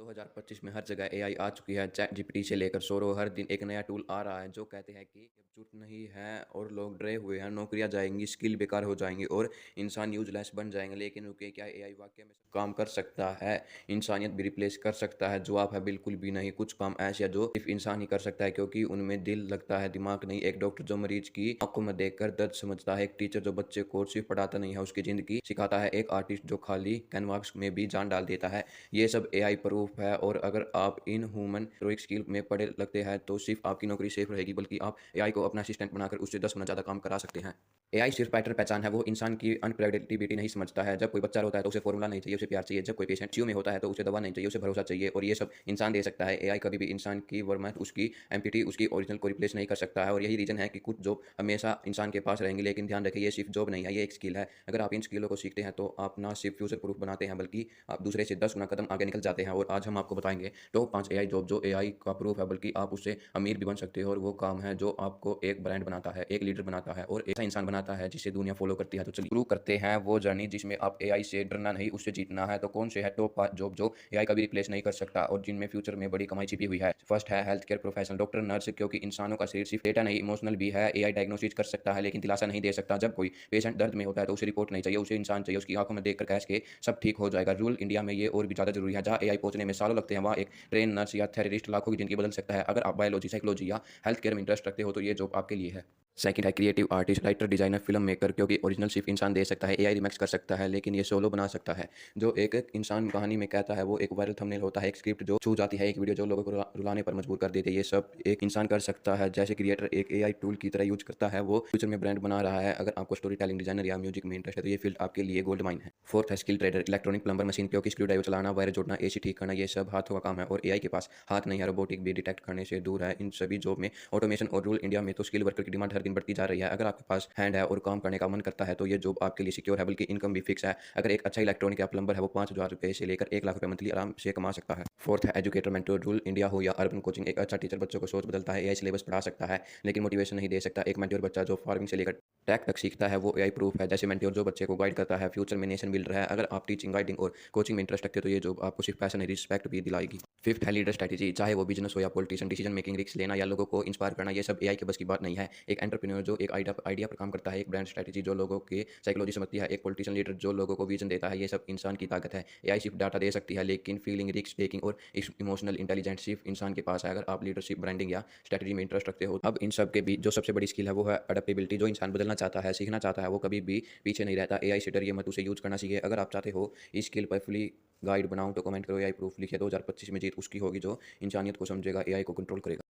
2025 में हर जगह एआई आ चुकी है। चैट जीपीटी से लेकर सोरो हर दिन एक नया टूल आ रहा है जो कहते हैं कि अब जुट नहीं है और लोग डरे हुए हैं, नौकरियां जाएंगी, स्किल बेकार हो जाएंगी और इंसान यूजलेस बन जाएंगे। लेकिन रुके, क्या एआई वाकई में सब काम कर सकता है? इंसानियत भी रिप्लेस कर सकता है? जवाब है बिल्कुल भी नहीं। कुछ काम ऐसे हैं जो सिर्फ इंसान ही कर सकता है क्योंकि उनमें दिल लगता है, दिमाग नहीं। एक डॉक्टर जो मरीज की आंखों में देखकर दर्द समझता है, एक टीचर जो बच्चे को सिर्फ पढ़ाता नहीं है उसकी जिंदगी सिखाता है, एक आर्टिस्ट जो खाली कैनवास में भी जान डाल देता है। ये सब एआई प्रूफ है। और अगर आप इन ह्यूमन हीरोइक स्किल में पढ़े लगते हैं तो सिर्फ आपकी नौकरी सेफ रहेगी, बल्कि आप एआई को अपना असिस्टेंट बनाकर उससे 10 गुना ज़्यादा काम करा सकते हैं। एआई सिर्फ पैटर्न पहचान है, वो इंसान की अनप्रेडिक्टेबिलिटी नहीं समझता है। जब कोई बच्चा रोता है तो उसे फॉर्मूला नहीं चाहिए, उसे प्यार चाहिए। जब कोई पेशेंट सीयू में होता है तो उसे दवा नहीं चाहिए, उसे भरोसा चाहिए। और ये सब इंसान दे सकता है। एआई कभी भी इंसान की वर्मथ, उसकी एम्पैथी, उसकी ओरिजिनल को रिप्लेस नहीं कर सकता है। और यही रीजन है कि कुछ जॉब हमेशा इंसान के पास रहेंगी। लेकिन ध्यान रखें, ये सिर्फ जॉब नहीं है, ये एक स्किल है। अगर आप इन स्किलों को सीखते हैं तो आप ना सिर्फ फ्यूचर प्रूफ बनाते हैं, बल्कि आप दूसरे से 10 गुना कदम आगे निकल जाते हैं। और आज हम आपको बताएंगे टॉप 5 एआई जॉब जो एआई का प्रूफ है, बल्कि आप उससे अमीर भी बन सकते हो। और वो काम है जो आपको एक ब्रांड बनाता है, एक लीडर बनाता है और ऐसा इंसान बनाता है जिसे दुनिया फॉलो करती है। तो चलिए शुरू करते हैं वो जर्नी जिसमें आप एआई से डरना नहीं, उससे जीतना है। तो कौन से है टॉप 5 जॉब जो एआई कभी रिप्लेस नहीं कर सकता और जिनमें फ्यूचर में बड़ी कमाई छिपी हुई है? फर्स्ट है health care professional, doctor, nurse. क्योंकि इंसानों का शरीर सिर्फ डेटा नहीं, इमोशनल भी है। एआई डायग्नोसिस कर सकता है लेकिन दिलासा नहीं दे सकता। जब कोई पेशेंट दर्द में होता है तो उसे रिपोर्ट नहीं चाहिए, उसे इंसान चाहिए। उसकी आंखों में देखकर कह के सब ठीक हो जाएगा। रूल इंडिया में ये और भी ज़्यादा जरूरी है। जहाँ एआई पहुंचने में सालों लगते हैं, वहाँ एक ट्रेन नर्स या थेरेपिस्ट लाखों की जिंदगी बदल सकता है। अगर आप बायोलॉजी, साइकोलॉजी या हेल्थ केयर में इंटरेस्ट रखते हो तो ये जॉब आपके लिए है। सेकंड है creative artist, writer, designer, film maker. क्योंकि ओरिजिनल सिर्फ इंसान दे सकता है, एआई रिमिक्स कर सकता है लेकिन ये सोलो बना सकता है। जो एक एक इंसान कहानी में कहता है वो एक वायरल थंबनेल होता है, एक स्क्रिप्ट जो छू जाती है, एक वीडियो जो लोगों को रुलाने पर मजबूर कर देती है। ये सब एक इंसान कर सकता है। जैसे क्रिएटर एक एआई टूल की तरह यूज करता है, वो फ्यूचर में ब्रांड बना रहा है। अगर आपको स्टोरी टेलिंग, डिजाइनर या म्यूजिक में इंटरेस्ट है तो ये फील्ड आपके लिए गोल्ड माइन है। फोर्थ है skill trader, electronic, plumber, machine. क्योंकि स्क्रू ड्राइवर चलाना, वायर जोड़ना, एसी ठीक करना, ये सब हाथों का काम है और एआई के पास हाथ नहीं है। रोबोटिक भी डिटेक्ट करने से दूर है। इन सभी जॉब में ऑटोमेशन और रूल इंडिया में तो स्किल वर्कर की डिमांड हर दिन बढ़ती जा रही है। अगर आपके पास हैंड है और काम करने का मन करता है तो ये जॉब आपके लिए सिक्योर है, बल्कि इनकम भी फिक्स है। अगर एक अच्छा इलेक्ट्रॉनिक या प्लम्बर है वो 5,000 रुपये से लेकर 1 लाख रुपये मंथली आराम से कमा सकता है। फोर्थ है एजुकेटर मेंटोर, रूल इंडिया हो या अर्बन कोचिंग। एक अच्छा टीचर बच्चों को सोच बदलता है, एआई सिलेबस पढ़ा सकता है लेकिन मोटिवेशन नहीं दे सकता। एक मेंटोर बच्चा जो फार्मिंग से लेकर टेक तक सीखता है वो एआई प्रूफ है। जैसे मेंटोर जो बच्चे को गाइड करता है, फ्यूचर में नेशन बिल्डर है। अगर आप टीचिंग, गाइडिंग और कोचिंग में इंटरेस्ट रखते हो तो ये जॉब आपको सिर्फ पैसा नहीं, रिस्पेक्ट भी दिलाएगी। फिफ्थ है लीडर स्ट्रैटेजी, चाहे वो बिजनेस हो या पॉलिटिशियन, डिसीजन मेकिंग, रिस्क लेना या लोगों को इंस्पायर करना, ये सब एआई के बस की बात नहीं है। एक एंटरप्रेन्योर जो एक आइडिया पर काम करता है, एक ब्रांड स्ट्रैटेजी जो लोगों के साइकोलॉजी समझती है, एक पॉलिटिशियन लीडर जो लोगों को विजन देता है, ये सब इंसान की ताकत है। एआई सिर्फ डाटा दे सकती है लेकिन फीलिंग, रिस्क टेकिंग और इमोशनल इंटेलिजेंस सिर्फ इंसान के पास है। अगर आप लीडरशिप, ब्रांडिंग या स्ट्रैटेजी में इंटरेस्ट रखते हो, अब इन सब के बीच जो सबसे बड़ी स्किल है वो है अडेप्टेबिलिटी। जो इंसान बदलना चाहता है, सीखना चाहता है, वो कभी भी पीछे नहीं रहता। एआई से डरिए मत, उसे यूज करना सीखिए। अगर आप चाहते हो इस स्किल पर फुली गाइड बनाऊं तो कमेंट करो एआई प्रूफ लिखे। 2025 में जीत उसकी होगी जो इंसानियत को समझेगा, एआई को कंट्रोल करेगा।